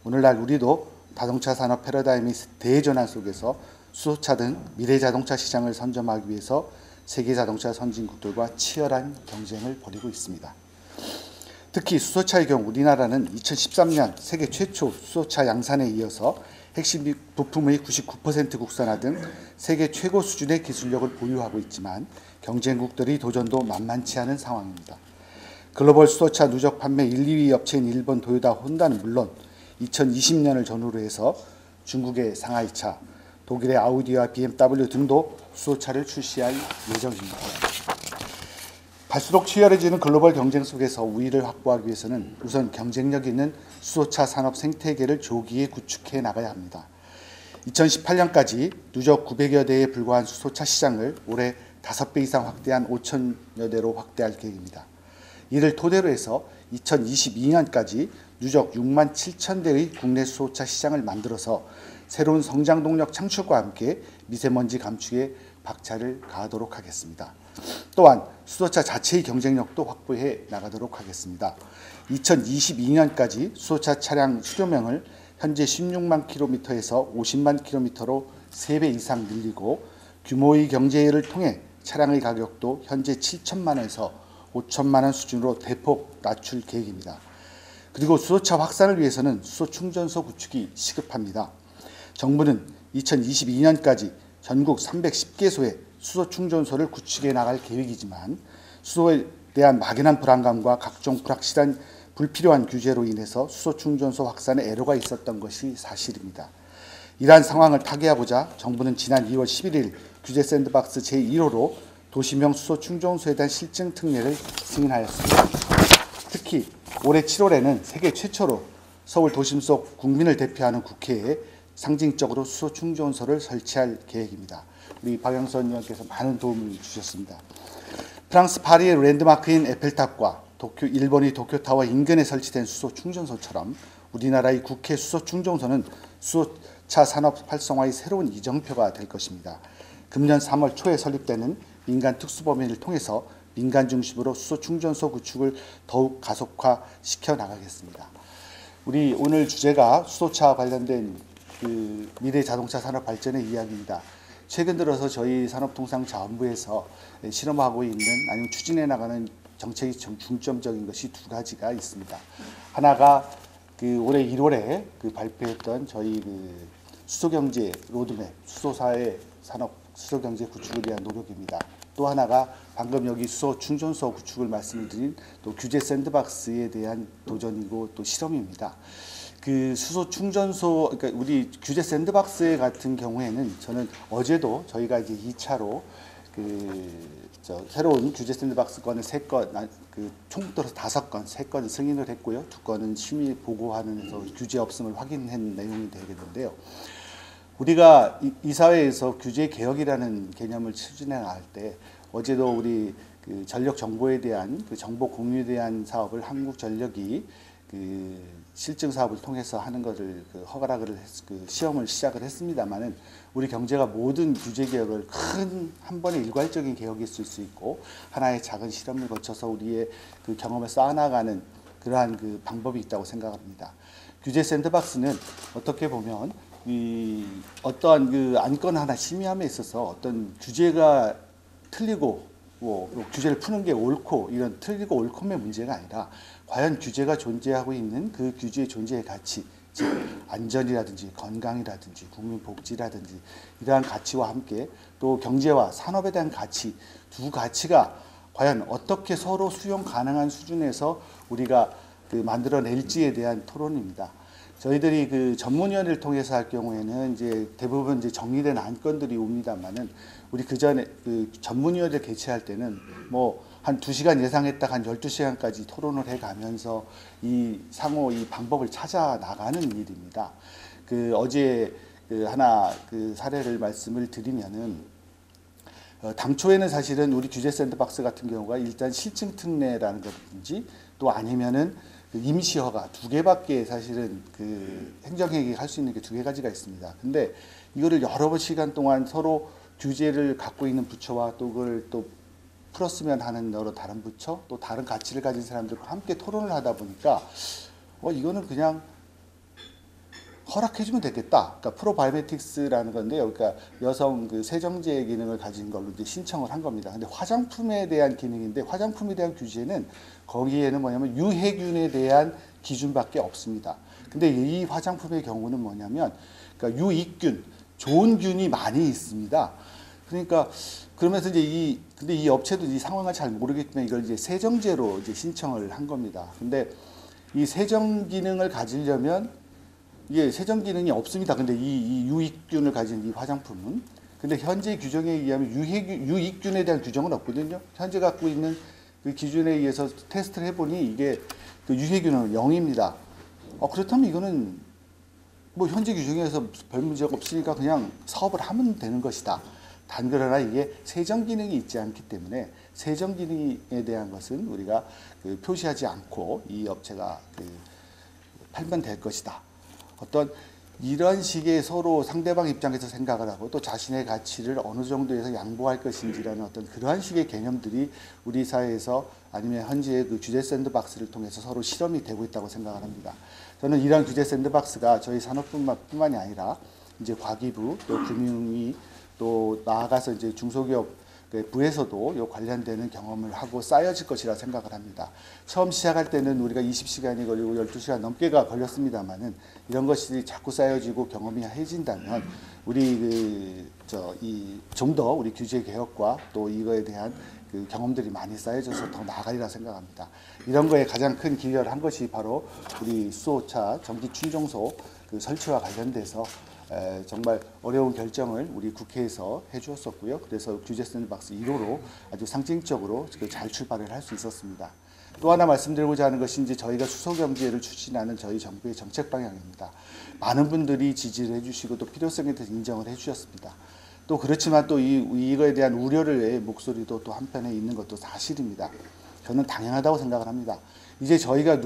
오늘날 우리도 자동차 산업 패러다임의 대전환 속에서 수소차 등 미래 자동차 시장을 선점하기 위해서 세계 자동차 선진국들과 치열한 경쟁을 벌이고 있습니다. 특히 수소차의 경우 우리나라는 2013년 세계 최초 수소차 양산에 이어서 핵심 부품의 99% 국산화 등 세계 최고 수준의 기술력을 보유하고 있지만 경쟁국들의 도전도 만만치 않은 상황입니다. 글로벌 수소차 누적 판매 1, 2위 업체인 일본 도요타 혼다는 물론 2020년을 전후로 해서 중국의 상하이차, 독일의 아우디와 BMW 등도 수소차를 출시할 예정입니다. 갈수록 치열해지는 글로벌 경쟁 속에서 우위를 확보하기 위해서는 우선 경쟁력 있는 수소차 산업 생태계를 조기에 구축해 나가야 합니다. 2018년까지 누적 900여 대에 불과한 수소차 시장을 올해 5배 이상 확대한 5천여 대로 확대할 계획입니다. 이를 토대로 해서 2022년까지 누적 6만 7천 대의 국내 수소차 시장을 만들어서 새로운 성장 동력 창출과 함께 미세먼지 감축에 박차를 가하도록 하겠습니다. 또한 수소차 자체의 경쟁력도 확보해 나가도록 하겠습니다. 2022년까지 수소차 차량 수요명을 현재 16만 킬로미터에서 50만 킬로미터로 3배 이상 늘리고 규모의 경제를 통해 차량의 가격도 현재 7천만 원에서 5천만 원 수준으로 대폭 낮출 계획입니다. 그리고 수소차 확산을 위해서는 수소 충전소 구축이 시급합니다. 정부는 2022년까지 전국 310개소의 수소 충전소를 구축해 나갈 계획이지만 수소에 대한 막연한 불안감과 각종 불확실한 불필요한 규제로 인해서 수소 충전소 확산에 애로가 있었던 것이 사실입니다. 이러한 상황을 타개하고자 정부는 지난 2월 11일 규제 샌드박스 제1호로 도시명 수소 충전소에 대한 실증 특례를 승인하였습니다. 특히 올해 7월에는 세계 최초로 서울 도심 속 국민을 대표하는 국회에 상징적으로 수소 충전소를 설치할 계획입니다. 우리 박영선 의원께서 많은 도움을 주셨습니다. 프랑스 파리의 랜드마크인 에펠탑과 일본의 도쿄타워 인근에 설치된 수소 충전소처럼 우리나라의 국회 수소 충전소는 수소차 산업 활성화의 새로운 이정표가 될 것입니다. 금년 3월 초에 설립되는 민간 특수법인을 통해서 민간 중심으로 수소 충전소 구축을 더욱 가속화시켜 나가겠습니다. 우리 오늘 주제가 수소차 관련된 미래 자동차 산업 발전의 이야기입니다. 최근 들어서 저희 산업통상자원부에서 실험하고 있는 아니면 추진해 나가는 정책이 중점적인 것이 두 가지가 있습니다. 하나가 올해 1월에 발표했던 저희 수소경제 로드맵, 수소사의 산업 수소경제 구축을 위한 노력입니다. 또 하나가 방금 여기 수소 충전소 구축을 말씀을 드린 또 규제 샌드박스에 대한 도전이고 또 실험입니다. 수소 충전소, 그러니까 우리 규제 샌드박스 같은 경우에는 저는 어제도 저희가 이제 2차로 새로운 규제 샌드박스 건을 3건, 총 들어서 5건, 3건 승인을 했고요. 2건은 심의 보고하면서 규제 없음을 확인한 내용이 되겠는데요. 우리가 이 사회에서 규제 개혁이라는 개념을 추진해 나갈 때 어제도 우리 전력 정보에 대한 정보 공유에 대한 사업을 한국전력이 실증 사업을 통해서 하는 것을 허가를 시험을 시작을 했습니다만은 우리 경제가 모든 규제 개혁을 한 번의 일괄적인 개혁이 있을 수 있고 하나의 작은 실험을 거쳐서 우리의 경험을 쌓아나가는 그러한 방법이 있다고 생각합니다. 규제 샌드박스는 어떻게 보면 어떠한 안건 하나 심의함에 있어서 어떤 규제가 틀리고 규제를 푸는 게 옳고 이런 틀리고 옳고의 문제가 아니라 과연 규제가 존재하고 있는 그 규제의 존재의 가치, 즉 안전이라든지 건강이라든지 국민 복지라든지 이러한 가치와 함께 또 경제와 산업에 대한 가치, 두 가치가 과연 어떻게 서로 수용 가능한 수준에서 우리가 만들어낼지에 대한 토론입니다. 저희들이 전문위원회를 통해서 할 경우에는 이제 대부분 이제 정리된 안건들이 옵니다만은 우리 전에 전문위원회를 개최할 때는 한 2시간 예상했다가 한 12시간까지 토론을 해 가면서 상호 방법을 찾아 나가는 일입니다. 어제 하나 사례를 말씀을 드리면은 당초에는 사실은 우리 규제 샌드박스 같은 경우가 일단 실증 특례라는 것인지 또 아니면은 임시 허가 2개밖에 사실은 행정행위 할 수 있는 게 2가지가 있습니다. 근데 이거를 여러 번 시간 동안 서로 규제를 갖고 있는 부처와 또 그걸 또 풀었으면 하는 여러 다른 부처 또 다른 가치를 가진 사람들과 함께 토론을 하다 보니까 이거는 그냥 허락해주면 되겠다. 그러니까 프로바이오메틱스라는 건데요. 그러니까 여성 그 세정제 기능을 가진 걸로 이제 신청을 한 겁니다. 근데 화장품에 대한 기능인데 화장품에 대한 규제는 거기에는 뭐냐면 유해균에 대한 기준밖에 없습니다. 근데 이 화장품의 경우는 뭐냐면 그러니까 유익균, 좋은 균이 많이 있습니다. 그러니까 그러면서 이제 근데 이 업체도 이 상황을 잘 모르기 때문에 이걸 이제 세정제로 이제 신청을 한 겁니다. 근데 이 세정 기능을 가지려면 이게 세정 기능이 없습니다. 근데 이 유익균을 가진 이 화장품은 근데 현재 규정에 의하면 유익균에 대한 규정은 없거든요. 현재 갖고 있는 그 기준에 의해서 테스트를 해보니 이게 그 유해균은 0입니다. 그렇다면 이거는 뭐 현재 규정에서 별 문제가 없으니까 그냥 사업을 하면 되는 것이다. 단 그러나 이게 세정 기능이 있지 않기 때문에 세정 기능에 대한 것은 우리가 그 표시하지 않고 이 업체가 그 팔면 될 것이다. 어떤 이런 식의 서로 상대방 입장에서 생각을 하고 또 자신의 가치를 어느 정도에서 양보할 것인지라는 어떤 그러한 식의 개념들이 우리 사회에서 아니면 현재의 그 규제 샌드박스를 통해서 서로 실험이 되고 있다고 생각을 합니다. 저는 이런 규제 샌드박스가 저희 산업뿐만이 아니라 이제 과기부 또 금융위 또 나아가서 이제 중소기업 부에서도 요 관련되는 경험을 하고 쌓여질 것이라 생각을 합니다. 처음 시작할 때는 우리가 20시간이 걸리고 12시간 넘게가 걸렸습니다만은 이런 것이 자꾸 쌓여지고 경험이 해진다면 우리 좀 더 우리 규제 개혁과 또 이거에 대한 그 경험들이 많이 쌓여져서 더 나아가리라 생각합니다. 이런 거에 가장 큰 기여를 한 것이 바로 우리 수소차 전기 충전소 그 설치와 관련돼서 정말 어려운 결정을 우리 국회에서 해주었었고요. 그래서 규제 샌드박스 1호로 아주 상징적으로 잘 출발을 할 수 있었습니다. 또 하나 말씀드리고자 하는 것이 이제 저희가 수소경제를 추진하는 저희 정부의 정책 방향입니다. 많은 분들이 지지를 해주시고 또 필요성에 대해서 인정을 해주셨습니다. 또 그렇지만 또 이거에 대한 우려의 목소리도 또 한편에 있는 것도 사실입니다. 저는 당연하다고 생각을 합니다. 이제 저희가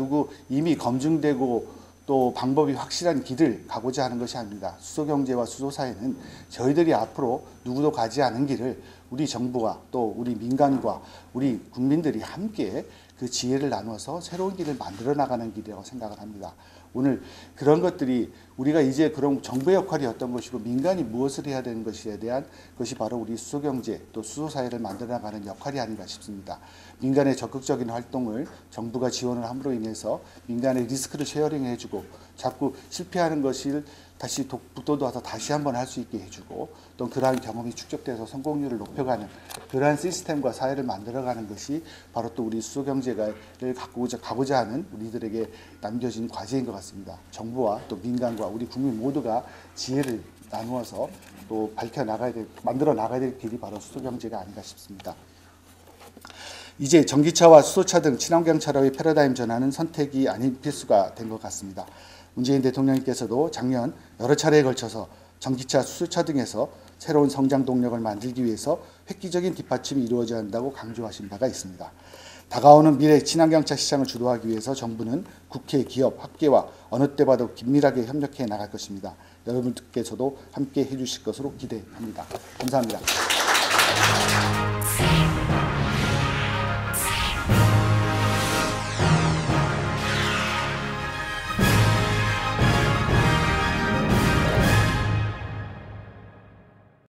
이미 검증되고 또 방법이 확실한 길을 가고자 하는 것이 아닙니다. 수소경제와 수소사회는 저희들이 앞으로 누구도 가지 않은 길을 우리 정부와 또 우리 민간과 우리 국민들이 함께 그 지혜를 나눠서 새로운 길을 만들어 나가는 길이라고 생각을 합니다. 오늘 그런 것들이 우리가 이제 그런 정부의 역할이 어떤 것이고 민간이 무엇을 해야 되는 것에 대한 것이 바로 우리 수소경제 또 수소사회를 만들어 나가는 역할이 아닌가 싶습니다. 민간의 적극적인 활동을 정부가 지원을 함으로 인해서 민간의 리스크를 쉐어링 해주고 자꾸 실패하는 것을 다시 북돋아서 다시 한번 할 수 있게 해주고 또 그러한 경험이 축적돼서 성공률을 높여가는 그러한 시스템과 사회를 만들어가는 것이 바로 또 우리 수소경제를 가고자 하는 우리들에게 남겨진 과제인 것 같습니다. 정부와 또 민간과 우리 국민 모두가 지혜를 나누어서 또 만들어 나가야 될 길이 바로 수소경제가 아닌가 싶습니다. 이제 전기차와 수소차 등 친환경 차로의 패러다임 전환은 선택이 아닌 필수가 된 것 같습니다. 문재인 대통령님께서도 작년 여러 차례에 걸쳐서 전기차, 수소차 등에서 새로운 성장 동력을 만들기 위해서 획기적인 뒷받침이 이루어져야 한다고 강조하신 바가 있습니다. 다가오는 미래 친환경차 시장을 주도하기 위해서 정부는 국회, 기업, 학계와 어느 때봐도 긴밀하게 협력해 나갈 것입니다. 여러분께서도 함께 해주실 것으로 기대합니다. 감사합니다.